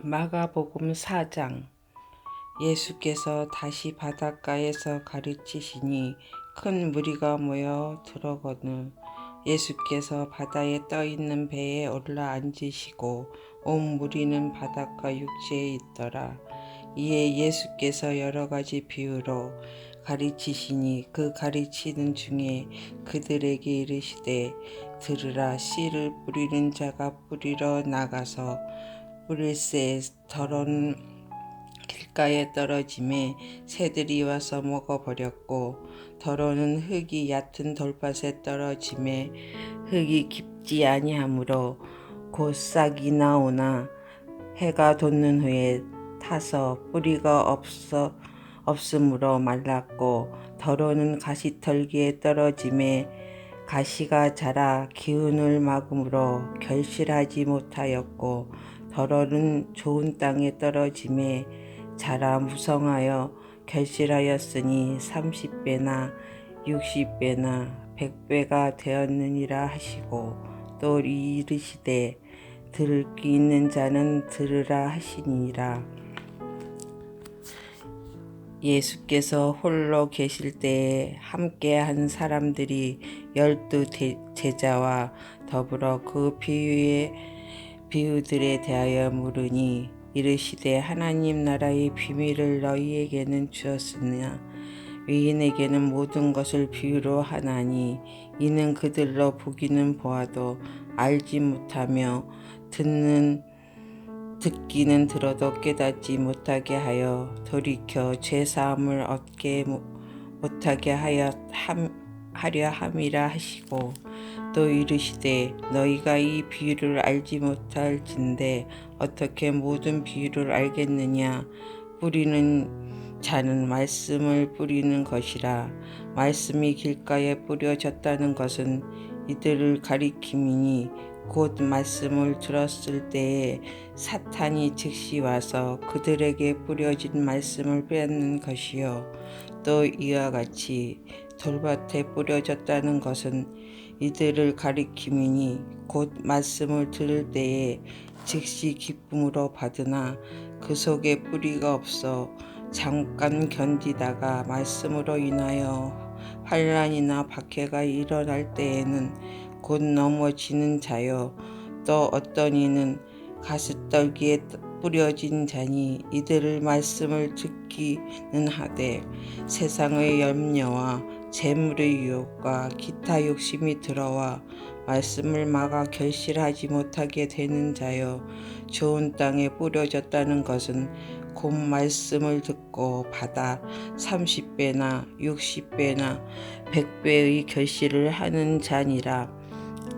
마가복음 4장. 예수께서 다시 바닷가에서 가르치시니 큰 무리가 모여 들어거늘 예수께서 바다에 떠있는 배에 올라 앉으시고 온 무리는 바닷가 육지에 있더라. 이에 예수께서 여러 가지 비유로 가르치시니 그 가르치는 중에 그들에게 이르시되, 들으라. 씨를 뿌리는 자가 뿌리러 나가서 뿌릴새 더러운 길가에 떨어짐에 새들이 와서 먹어버렸고, 더러는 흙이 얕은 돌밭에 떨어짐에 흙이 깊지 아니하므로 곧 싹이 나오나 해가 돋는 후에 타서 뿌리가 없으므로 말랐고, 더러는 가시떨기에 떨어짐에 가시가 자라 기운을 막음으로 결실하지 못하였고, 더러는 좋은 땅에 떨어짐에 자라 무성하여 결실하였으니 30배나 60배나 100배가 되었느니라 하시고, 또 이르시되, 들을 귀 있는 자는 들으라 하시니라. 예수께서 홀로 계실 때에 함께 한 사람들이 12 제자와 더불어 그 비유들에 대하여 물으니, 이르시되, 하나님 나라의 비밀을 너희에게는 주었으나 위인에게는 모든 것을 비유로 하나니, 이는 그들로 보기는 보아도 알지 못하며 듣기는 들어도 깨닫지 못하게 하여 돌이켜 죄사함을 얻게 못하게 하려 함이라 하시고, 또 이르시되, 너희가 이 비유를 알지 못할진대 어떻게 모든 비유를 알겠느냐. 뿌리는 자는 말씀을 뿌리는 것이라. 말씀이 길가에 뿌려졌다는 것은 이들을 가리킴이니, 곧 말씀을 들었을 때에 사탄이 즉시 와서 그들에게 뿌려진 말씀을 빼앗는 것이요. 또 이와 같이 돌밭에 뿌려졌다는 것은 이들을 가리킴이니, 곧 말씀을 들을 때에 즉시 기쁨으로 받으나 그 속에 뿌리가 없어 잠깐 견디다가 말씀으로 인하여 환난이나 박해가 일어날 때에는 곧 넘어지는 자요. 또 어떤 이는 가시떨기에 뿌려진 자니, 이들을 말씀을 듣기는 하되 세상의 염려와 재물의 유혹과 기타 욕심이 들어와 말씀을 막아 결실하지 못하게 되는 자요. 좋은 땅에 뿌려졌다는 것은 곧 말씀을 듣고 받아 30배나 60배나 100배의 결실을 하는 자니라.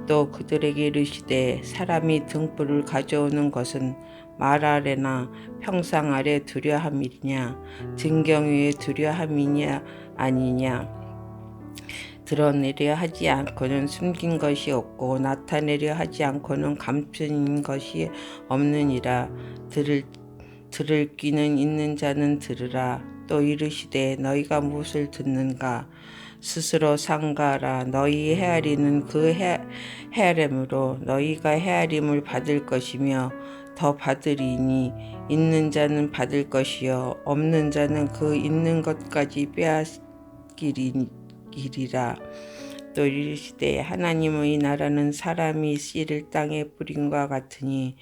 또 그들에게 이르시되, 사람이 등불을 가져오는 것은 말 아래나 평상 아래 두려 함이냐, 등경 위에 두려 함이냐 아니냐. 드러내려 하지 않고는 숨긴 것이 없고 나타내려 하지 않고는 감춘 것이 없느니라. 들을 귀는 있는 자는 들으라. 또 이르시되, 너희가 무엇을 듣는가? 스스로 상가라. 너희 헤아리는 그 헤아림으로 너희가 헤아림을 받을 것이며 더 받으리니, 있는 자는 받을 것이요 없는 자는 그 있는 것까지 빼앗기리라. 또 이르시되, 하나님의 나라는 사람이 씨를 땅에 뿌린과 같으니,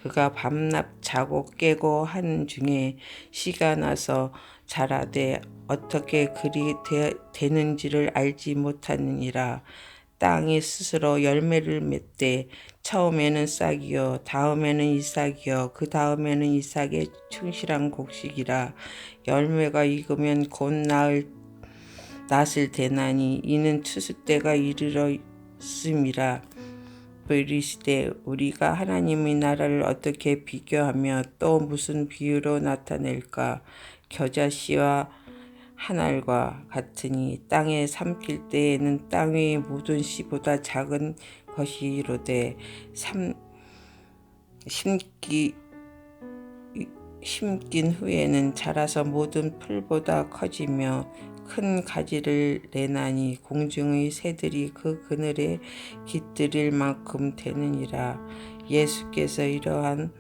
그가 밤낮 자고 깨고 하는 중에 씨가 나서 자라되 어떻게 그리 되는지를 알지 못하느니라. 땅이 스스로 열매를 맺되 처음에는 싹이요 다음에는 이삭이요 그 다음에는 이삭의 충실한 곡식이라. 열매가 익으면 곧 낫을 대나니, 이는 추수 때가 이르렀음이라. 또 이르시되, 우리가 하나님의 나라를 어떻게 비교하며 또 무슨 비유로 나타낼까? 겨자씨와 한알과 같으니, 땅에 삼킬 때에는 땅 위의 모든 씨보다 작은 것이로되 심긴 후에는 자라서 모든 풀보다 커지며 큰 가지를 내나니, 공중의 새들이 그 그늘에 깃들일 만큼 되느니라. 예수께서 이러한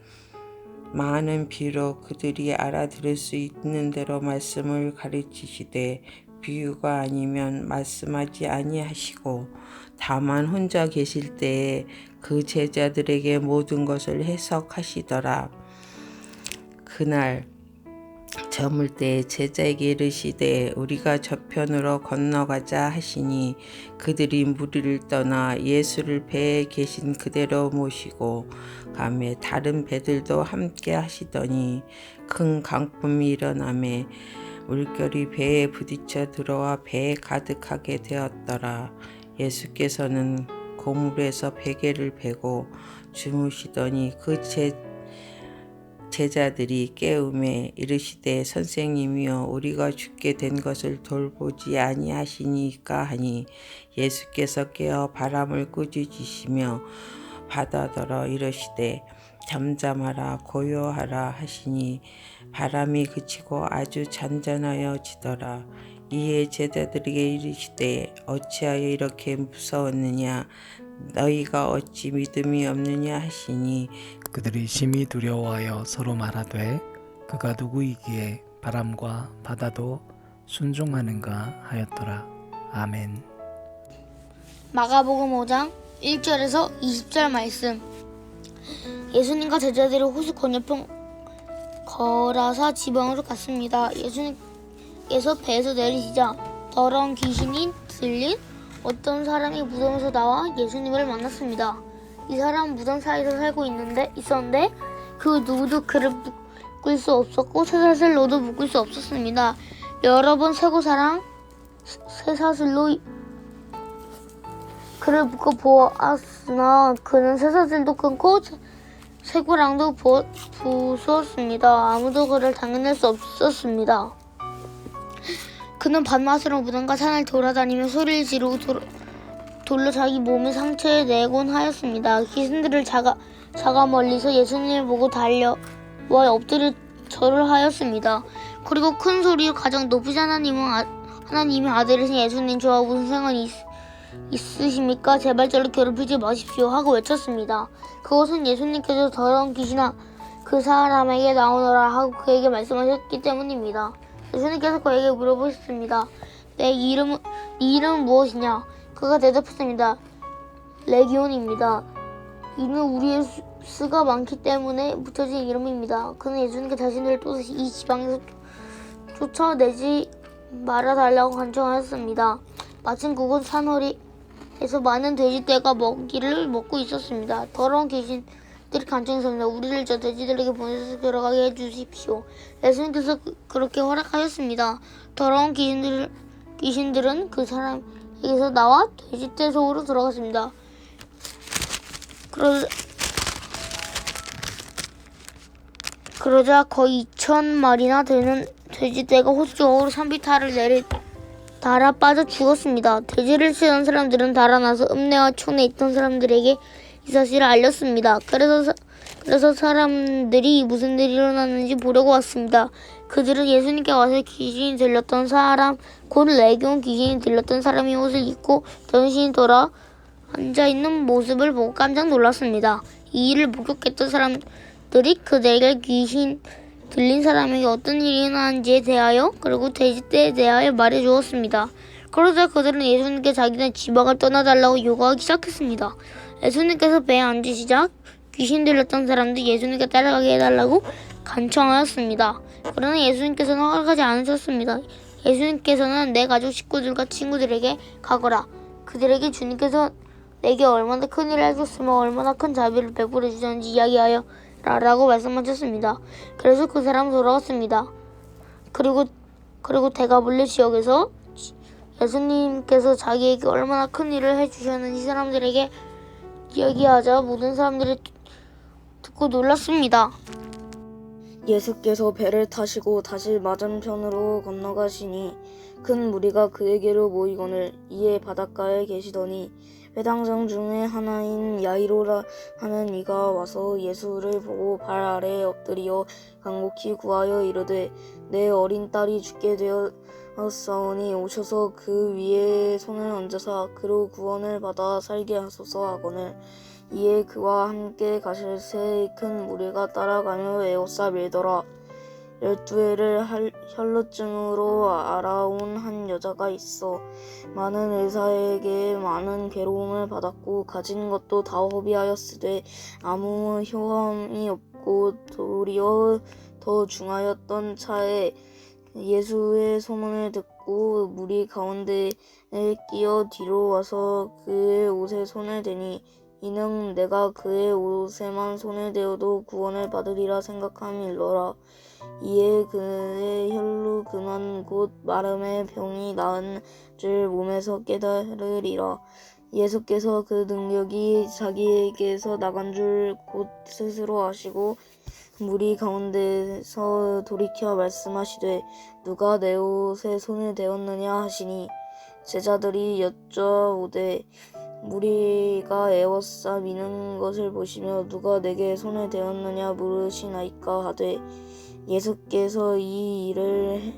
많은 비로 그들이 알아들을 수 있는 대로 말씀을 가르치시되 비유가 아니면 말씀하지 아니하시고 다만 혼자 계실 때에 그 제자들에게 모든 것을 해석하시더라. 그날 저물 때 제자에게 이르시되 우리가 저편으로 건너가자 하시니 그들이 무리를 떠나 예수를 배에 계신 그대로 모시고 가매 다른 배들도 함께 하시더니 큰 강풍이 일어나매 물결이 배에 부딪혀 들어와 배에 가득하게 되었더라. 예수께서는 고물에서 베개를 베고 주무시더니 그 제자들이 깨우매 이르시되 선생님이여 우리가 죽게 된 것을 돌보지 아니하시니까 하니 예수께서 깨어 바람을 꾸짖으시며 바다더러 이르시되 잠잠하라 고요하라 하시니 바람이 그치고 아주 잔잔하여지더라. 이에 제자들에게 이르시되 어찌하여 이렇게 무서웠느냐 너희가 어찌 믿음이 없느냐 하시니 그들이 심히 두려워하여 서로 말하되 그가 누구이기에 바람과 바다도 순종하는가 하였더라. 아멘. 마가복음 5장 1절에서 20절 말씀. 예수님과 제자들이 호수 건너편 거라사 지방으로 갔습니다. 예수님께서 배에서 내리시자 더러운 귀신이 들린 어떤 사람이 무덤에서 나와 예수님을 만났습니다. 이 사람은 무덤 사이에서 살고 있었는데 그 누구도 그를 묶을 수 없었고 쇠사슬로도 묶을 수 없었습니다. 여러 번 쇠사슬로 그를 묶어 보았으나 그는 쇠사슬도 끊고 쇠고랑도 부수었습니다. 아무도 그를 당해낼 수 없었습니다. 그는 밤낮으로 무덤과 산을 돌아다니며 소리를 지르고 돌로 자기 몸에 상처를 내곤 하였습니다. 귀신들을 자가 멀리서 예수님을 보고 달려와 엎드려 절을 하였습니다. 그리고 큰 소리로 가장 높으신 하나님의 아들이신 예수님 저와 무슨 상관이 있으십니까? 제발 저를 괴롭히지 마십시오 하고 외쳤습니다. 그것은 예수님께서 더러운 귀신아 그 사람에게 나오너라 하고 그에게 말씀하셨기 때문입니다. 예수님께서 그에게 물어보셨습니다. 네 이름은 무엇이냐? 그가 대답했습니다. 레기온입니다. 이는 우리의 수가 많기 때문에 붙여진 이름입니다. 그는 예수님께 자신을 또 이 지방에서 쫓아내지 말아달라고 간청하였습니다. 마침 그곳 산허리에서 많은 돼지떼가 먹이를 먹고 있었습니다. 더러운 귀신들이 간청했습니다. 우리를 저 돼지들에게 보내서 들어가게 해주십시오. 예수님께서 그렇게 허락하셨습니다. 더러운 귀신들은 그 사람에게서 나와 돼지떼 속으로 들어갔습니다. 그러자 거의 2,000마리나 되는 돼지떼가 호수 쪽으로 산비탈을 달아 빠져 죽었습니다. 돼지를 치던 사람들은 달아나서 읍내와 촌에 있던 사람들에게 이 사실을 알렸습니다. 그래서 사람들이 무슨 일이 일어났는지 보려고 왔습니다. 그들은 예수님께 와서 귀신이 들렸던 사람, 곧 레기온 귀신이 들렸던 사람이 옷을 입고 정신이 돌아 앉아있는 모습을 보고 깜짝 놀랐습니다. 이 일을 목격했던 사람들이 그들에게 귀신 들린 사람에게 어떤 일이 일어났는지에 대하여 그리고 돼지떼에 대하여 말해 주었습니다. 그러자 그들은 예수님께 자기네 지방을 떠나달라고 요구하기 시작했습니다. 예수님께서 배에 앉으시자 귀신 들렸던 사람들이 예수님께 따라가게 해달라고 간청하였습니다. 그러나 예수님께서는 허락하지 않으셨습니다. 예수님께서는 내 가족 식구들과 친구들에게 가거라. 그들에게 주님께서 내게 얼마나 큰 일을 해줬으며 얼마나 큰 자비를 베풀어 주셨는지 이야기하여 라고 말씀하셨습니다. 그래서 그 사람은 돌아갔습니다. 그리고 대가볼레 지역에서 예수님께서 자기에게 얼마나 큰 일을 해주셨는지 사람들에게 이야기하자 모든 사람들이 듣고 놀랐습니다. 예수께서 배를 타시고 다시 맞은편으로 건너가시니 큰 무리가 그에게로 모이거늘 이에 바닷가에 계시더니 회당장 중에 하나인 야이로라 하는 이가 와서 예수를 보고 발 아래에 엎드리어 간곡히 구하여 이르되 내 어린 딸이 죽게 되었사오니 오셔서 그 위에 손을 얹으사 그로 구원을 받아 살게 하소서 하거늘 이에 그와 함께 가실 새 큰 무리가 따라가며 에워싸 밀더라. 12해를 혈루증으로 알아온 한 여자가 있어 많은 의사에게 많은 괴로움을 받았고 가진 것도 다 허비하였으되 아무 효험이 없고 도리어 더 중하였던 차에 예수의 소문을 듣고 무리 가운데에 끼어 뒤로 와서 그의 옷에 손을 대니 이는 내가 그의 옷에만 손을 대어도 구원을 받으리라 생각함일러라. 이에 그의 혈루 근한 곧 마름의 병이 나은 줄 몸에서 깨달으리라. 예수께서 그 능력이 자기에게서 나간 줄 곧 스스로 아시고 무리 가운데서 돌이켜 말씀하시되 누가 내 옷에 손을 대었느냐 하시니 제자들이 여쭤오되 무리가 에워싸 미는 것을 보시며 누가 내게 손을 대었느냐 물으시나이까 하되 예수께서 이 일을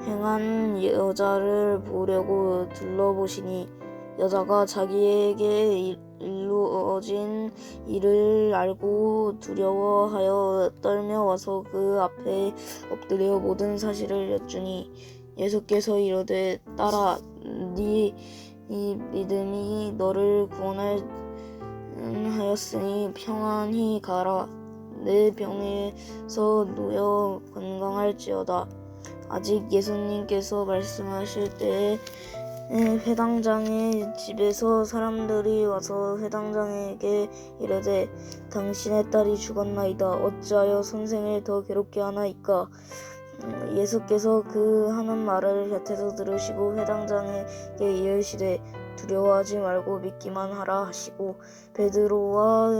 행한 여자를 보려고 둘러보시니 여자가 자기에게 이루어진 일을 알고 두려워하여 떨며 와서 그 앞에 엎드려 모든 사실을 여쭈니 예수께서 이르되 딸아 네 믿음이 너를 구원하였으니 평안히 가라. 내 병에서 놓여 건강할지어다. 아직 예수님께서 말씀하실 때에 회당장의 집에서 사람들이 와서 회당장에게 이르되 당신의 딸이 죽었나이다. 어찌하여 선생을 더 괴롭게 하나이까? 예수께서 그 하는 말을 곁에서 들으시고 회당장에게 이르시되 두려워하지 말고 믿기만 하라 하시고 베드로와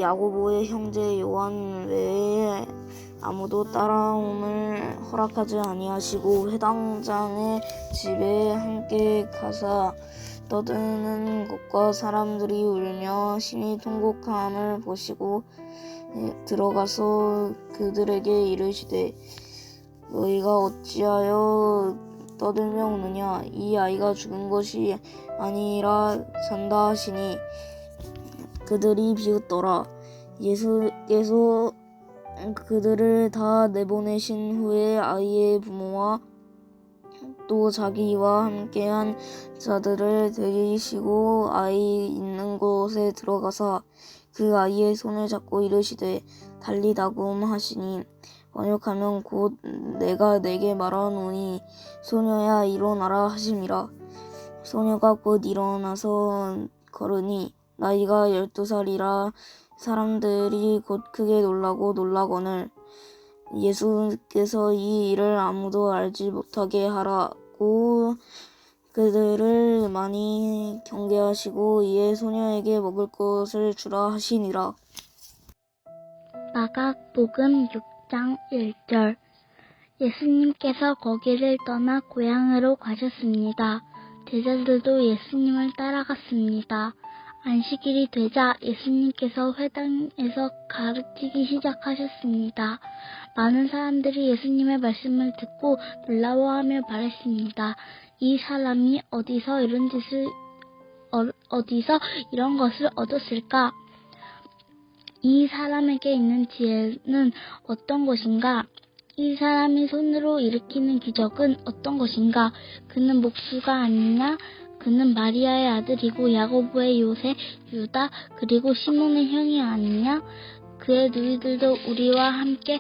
야고보의 형제 요한 외에 아무도 따라옴을 허락하지 아니하시고 회당장의 집에 함께 가사 떠드는 것과 사람들이 울며 심히 통곡함을 보시고 들어가서 그들에게 이르시되 너희가 어찌하여 떠들며 우느냐? 이 아이가 죽은 것이 아니라 산다 하시니 그들이 비웃더라. 예수께서 그들을 다 내보내신 후에 아이의 부모와 또 자기와 함께한 자들을 데리시고 아이 있는 곳에 들어가사 그 아이의 손을 잡고 이르시되 달리다굼 하시니 번역하면 곧 내가 내게 말하노니 소녀야 일어나라 하심이라. 소녀가 곧 일어나서 걸으니 나이가 12살이라 사람들이 곧 크게 놀라거늘 예수께서 이 일을 아무도 알지 못하게 하라고 그들을 많이 경계하시고 이에 소녀에게 먹을 것을 주라 하시니라. 마가복음 6장 1절. 예수님께서 거기를 떠나 고향으로 가셨습니다. 제자들도 예수님을 따라갔습니다. 안식일이 되자 예수님께서 회당에서 가르치기 시작하셨습니다. 많은 사람들이 예수님의 말씀을 듣고 놀라워하며 말했습니다. 이 사람이 어디서 이런 것을 얻었을까? 이 사람에게 있는 지혜는 어떤 것인가? 이 사람이 손으로 일으키는 기적은 어떤 것인가? 그는 목수가 아니냐? 그는 마리아의 아들이고 야고보의 요새, 유다, 그리고 시몬의 형이 아니냐? 그의 누이들도 우리와 함께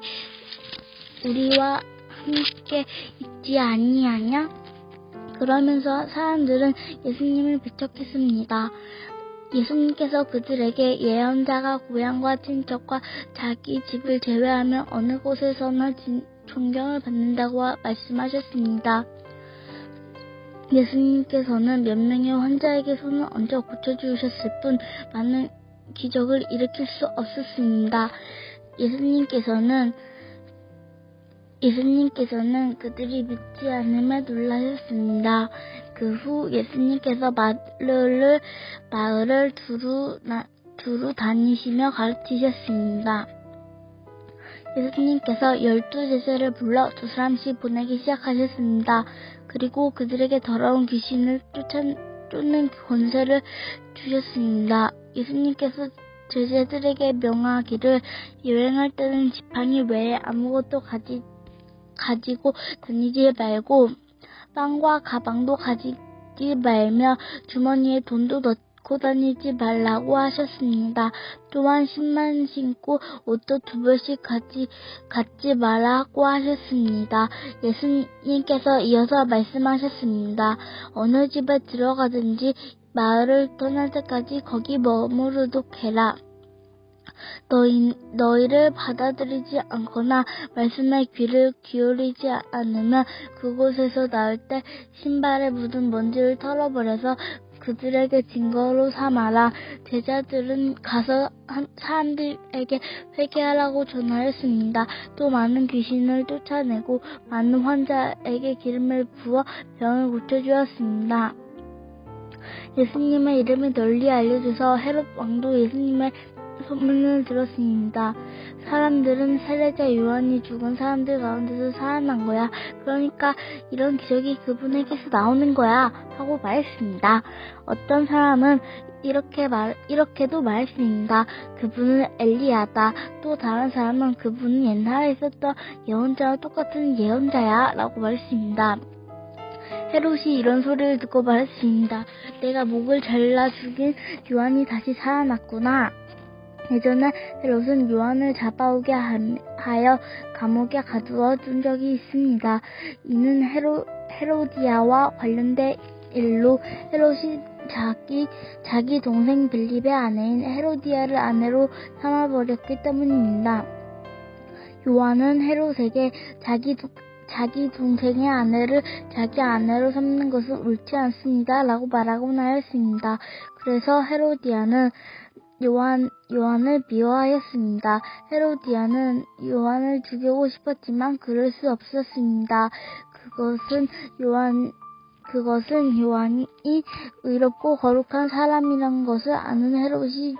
있지 아니하냐? 그러면서 사람들은 예수님을 배척했습니다. 예수님께서 그들에게 예언자가 고향과 친척과 자기 집을 제외하면 어느 곳에서나 존경을 받는다고 말씀하셨습니다. 예수님께서는 몇 명의 환자에게 손을 얹어 고쳐주셨을 뿐 많은 기적을 일으킬 수 없었습니다. 예수님께서는 그들이 믿지 않음에 놀라셨습니다. 그 후 예수님께서 마을을 두루 다니시며 가르치셨습니다. 예수님께서 12제자를 불러 2사람씩 보내기 시작하셨습니다. 그리고 그들에게 더러운 귀신을 쫓는 권세를 주셨습니다. 예수님께서 제자들에게 명하기를 여행할 때는 지팡이 외에 아무것도 가지고 다니지 말고 빵과 가방도 가지지 말며 주머니에 돈도 넣고 다니지 말라고 하셨습니다. 또한 신만 신고 옷도 2벌씩 갖지 말라고 하셨습니다. 예수님께서 이어서 말씀하셨습니다. 어느 집에 들어가든지 마을을 떠날 때까지 거기 머무르도록 해라. 너희를 받아들이지 않거나 말씀에 귀를 기울이지 않으면 그곳에서 나올 때 신발에 묻은 먼지를 털어버려서 그들에게 증거로 삼아라. 제자들은 가서 사람들에게 회개하라고 전하였습니다. 또 많은 귀신을 쫓아내고 많은 환자에게 기름을 부어 병을 고쳐주었습니다. 예수님의 이름이 널리 알려져서 헤롯 왕도 예수님의 소문을 들었습니다. 사람들은 살해자 요한이 죽은 사람들 가운데서 살아난 거야. 그러니까 이런 기적이 그분에게서 나오는 거야. 하고 말했습니다. 어떤 사람은 이렇게도 말했습니다. 그분은 엘리야다. 또 다른 사람은 그분은 옛날에 있었던 예언자와 똑같은 예언자야. 라고 말했습니다. 헤롯이 이런 소리를 듣고 말했습니다. 내가 목을 잘라 죽인 요한이 다시 살아났구나. 예전에 헤롯은 요한을 잡아오게 하여 감옥에 가두어 둔 적이 있습니다. 이는 헤로디아와 관련된 일로 헤롯이 자기 동생 빌립의 아내인 헤로디아를 아내로 삼아버렸기 때문입니다. 요한은 헤롯에게 자기 동생의 아내를 자기 아내로 삼는 것은 옳지 않습니다. 라고 말하곤 하였습니다. 그래서 헤로디아는 요한을 미워하였습니다. 헤로디아는 요한을 죽이고 싶었지만 그럴 수 없었습니다. 그것은 요한이 의롭고 거룩한 사람이라는 것을 아는 헤롯이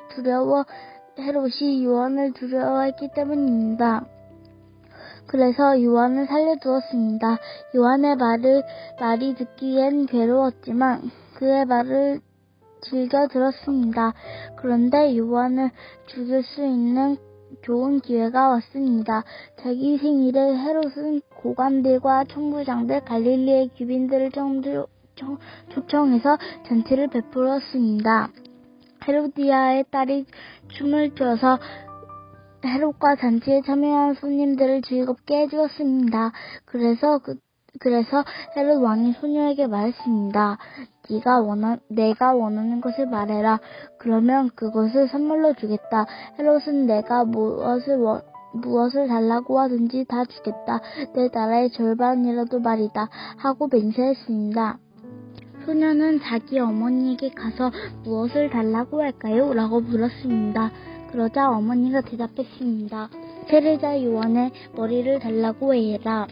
요한을 두려워했기 때문입니다. 그래서 요한을 살려두었습니다. 요한의 말이 듣기엔 괴로웠지만 그의 말을 즐겨 들었습니다. 그런데 요한을 죽일 수 있는 좋은 기회가 왔습니다. 자기 생일에 헤롯은 고관들과 총부장들, 갈릴리의 귀빈들을 초청해서 잔치를 베풀었습니다. 헤로디아의 딸이 춤을 춰서 헤롯과 잔치에 참여한 손님들을 즐겁게 해주었습니다. 그래서 헤롯 왕이 소녀에게 말했습니다. 내가 원하는 것을 말해라. 그러면 그것을 선물로 주겠다. 헤롯은 내가 무엇을 달라고 하든지 다 주겠다. 내 나라의 절반이라도 말이다. 하고 맹세했습니다. 소녀는 자기 어머니에게 가서 무엇을 달라고 할까요? 라고 물었습니다. 그러자 어머니가 대답했습니다. 세례자 요한의 머리를 달라고 해라.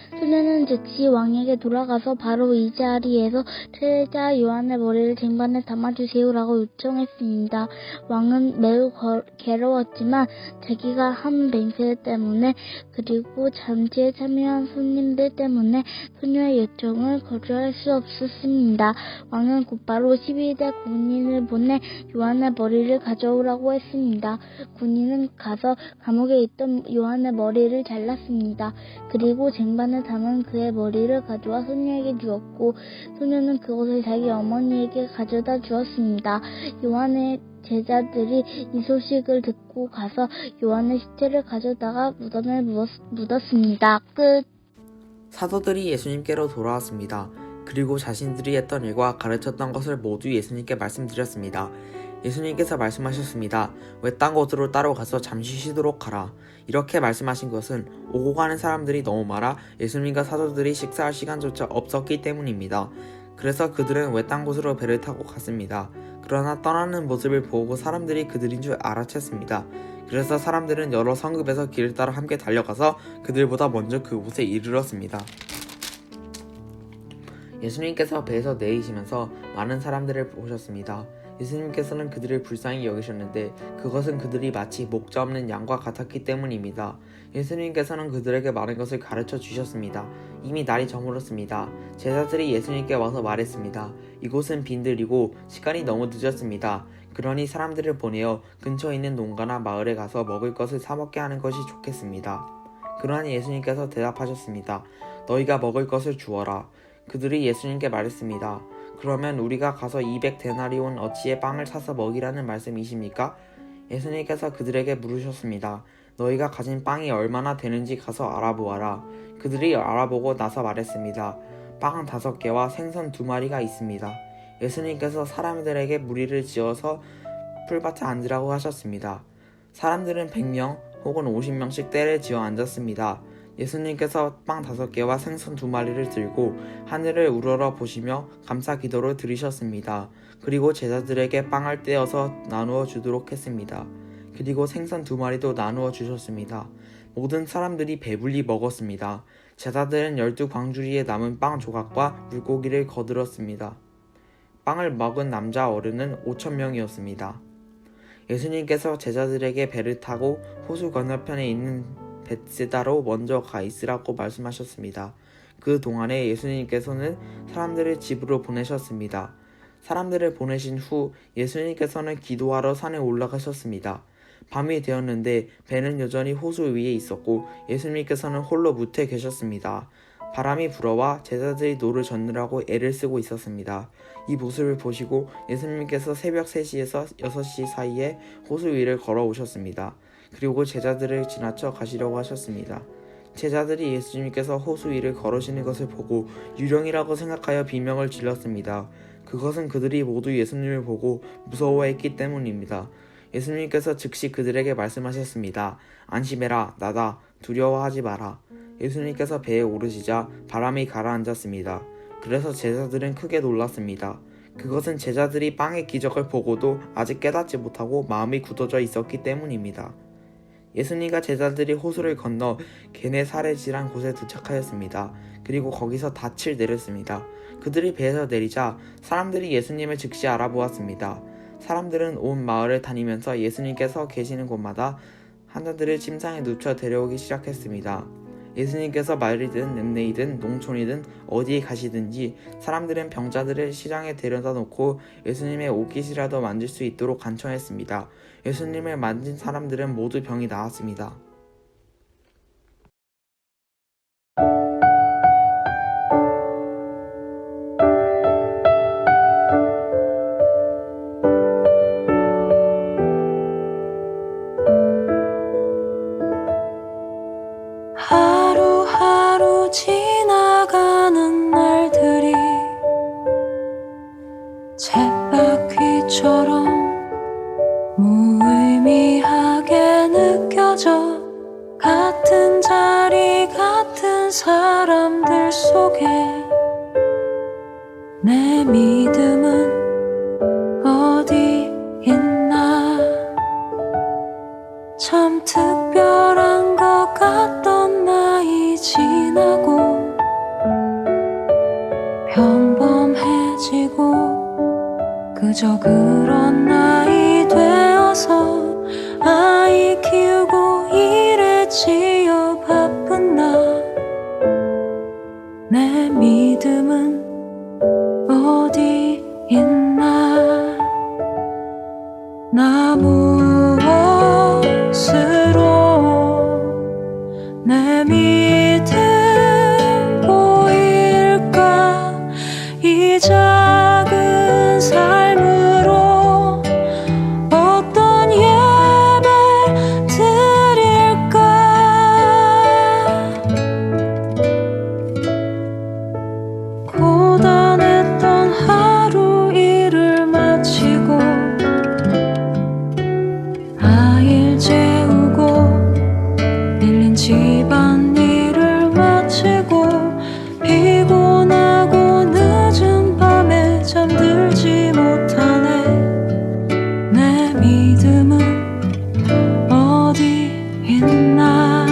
소녀는 즉시 왕에게 돌아가서 바로 이 자리에서 세례자 요한의 머리를 쟁반에 담아주세요라고 요청했습니다. 왕은 매우 괴로웠지만 자기가 한 맹세 때문에 그리고 잔치에 참여한 손님들 때문에 소녀의 요청을 거절할 수 없었습니다. 왕은 곧바로 12대 군인을 보내 요한의 머리를 가져오라고 했습니다. 군인은 가서 감옥에 있던 요한의 머리를 잘랐습니다. 그리고 쟁반에 담은 그의 머리를 가져와 소녀에게 주었고 소녀는 그것을 자기 어머니에게 가져다 주었습니다. 요한의 제자들이 이 소식을 듣고 가서 요한의 시체를 가져다가 무덤에 묻었습니다. 끝. 사도들이 예수님께로 돌아왔습니다. 그리고 자신들이 했던 일과 가르쳤던 것을 모두 예수님께 말씀드렸습니다. 예수님께서 말씀하셨습니다. 외딴 곳으로 따로 가서 잠시 쉬도록 하라. 이렇게 말씀하신 것은 오고 가는 사람들이 너무 많아 예수님과 사도들이 식사할 시간조차 없었기 때문입니다. 그래서 그들은 외딴 곳으로 배를 타고 갔습니다. 그러나 떠나는 모습을 보고 사람들이 그들인 줄 알아챘습니다. 그래서 사람들은 여러 성읍에서 길을 따라 함께 달려가서 그들보다 먼저 그곳에 이르렀습니다. 예수님께서 배에서 내리시면서 많은 사람들을 보셨습니다. 예수님께서는 그들을 불쌍히 여기셨는데 그것은 그들이 마치 목자 없는 양과 같았기 때문입니다. 예수님께서는 그들에게 많은 것을 가르쳐 주셨습니다. 이미 날이 저물었습니다. 제자들이 예수님께 와서 말했습니다. 이곳은 빈들이고 시간이 너무 늦었습니다. 그러니 사람들을 보내어 근처에 있는 농가나 마을에 가서 먹을 것을 사 먹게 하는 것이 좋겠습니다. 그러니 예수님께서 대답하셨습니다. 너희가 먹을 것을 주어라. 그들이 예수님께 말했습니다. 그러면 우리가 가서 200데나리온 어치의 빵을 사서 먹이라는 말씀이십니까? 예수님께서 그들에게 물으셨습니다. 너희가 가진 빵이 얼마나 되는지 가서 알아보아라. 그들이 알아보고 나서 말했습니다. 빵 5개와 생선 2마리가 있습니다. 예수님께서 사람들에게 무리를 지어서 풀밭에 앉으라고 하셨습니다. 사람들은 100명 혹은 50명씩 떼를 지어 앉았습니다. 예수님께서 빵 5개와 생선 2마리를 들고 하늘을 우러러 보시며 감사 기도를 드리셨습니다. 그리고 제자들에게 빵을 떼어서 나누어 주도록 했습니다. 그리고 생선 2마리도 나누어 주셨습니다. 모든 사람들이 배불리 먹었습니다. 제자들은 12광주리에 남은 빵 조각과 물고기를 거들었습니다. 빵을 먹은 남자 어른은 5,000명이었습니다. 예수님께서 제자들에게 배를 타고 호수 건너편에 있는 벳세다로 먼저 가 있으라고 말씀하셨습니다. 그 동안에 예수님께서는 사람들을 집으로 보내셨습니다. 사람들을 보내신 후 예수님께서는 기도하러 산에 올라가셨습니다. 밤이 되었는데 배는 여전히 호수 위에 있었고 예수님께서는 홀로 무태 계셨습니다. 바람이 불어와 제자들이 노를 젓느라고 애를 쓰고 있었습니다. 이 모습을 보시고 예수님께서 새벽 3시에서 6시 사이에 호수 위를 걸어오셨습니다. 그리고 제자들을 지나쳐 가시려고 하셨습니다. 제자들이 예수님께서 호수 위를 걸으시는 것을 보고 유령이라고 생각하여 비명을 질렀습니다. 그것은 그들이 모두 예수님을 보고 무서워했기 때문입니다. 예수님께서 즉시 그들에게 말씀하셨습니다. 안심해라, 나다, 두려워하지 마라. 예수님께서 배에 오르시자 바람이 가라앉았습니다. 그래서 제자들은 크게 놀랐습니다. 그것은 제자들이 빵의 기적을 보고도 아직 깨닫지 못하고 마음이 굳어져 있었기 때문입니다. 예수님과 제자들이 호수를 건너 게네사렛이란 곳에 도착하였습니다. 그리고 거기서 닻을 내렸습니다. 그들이 배에서 내리자 사람들이 예수님을 즉시 알아보았습니다. 사람들은 온 마을을 다니면서 예수님께서 계시는 곳마다 환자들을 침상에 눕혀 데려오기 시작했습니다. 예수님께서 마을이든 읍내이든 농촌이든 어디에 가시든지 사람들은 병자들을 시장에 데려다 놓고 예수님의 옷깃이라도 만질 수 있도록 간청했습니다. 예수님을 만진 사람들은 모두 병이 나았습니다. 하루하루 지나가는 날들이 쳇바퀴처럼 무의미하게 느껴져 같은 자리 같은 사람들 속에 내 믿음은 어디 있나 참 특별한 것 같던 나이 지나고 평범해지고 그저 그런 나이 되어서 아이 키우고 일했지요 바쁜 나 내 믿음은 어디 있나 나 무엇으로 내 믿음 보일까 이 작은 삶으로 어떤 예배 드릴까 고단했던 하루 일을 마치고 아이를 재우고 밀린 집안일을 마치고 피곤하고 늦은 밤에 잠들지 못하네 내 믿음은 어디 있나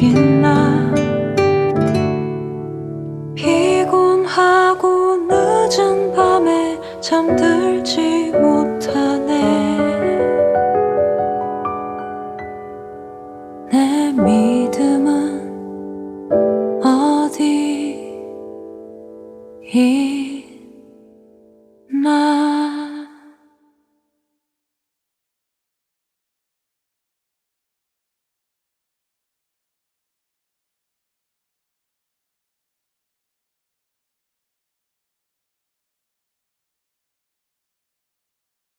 있나 피곤하고 늦은 밤에 잠들지 못하네 내 믿음은 어디 있나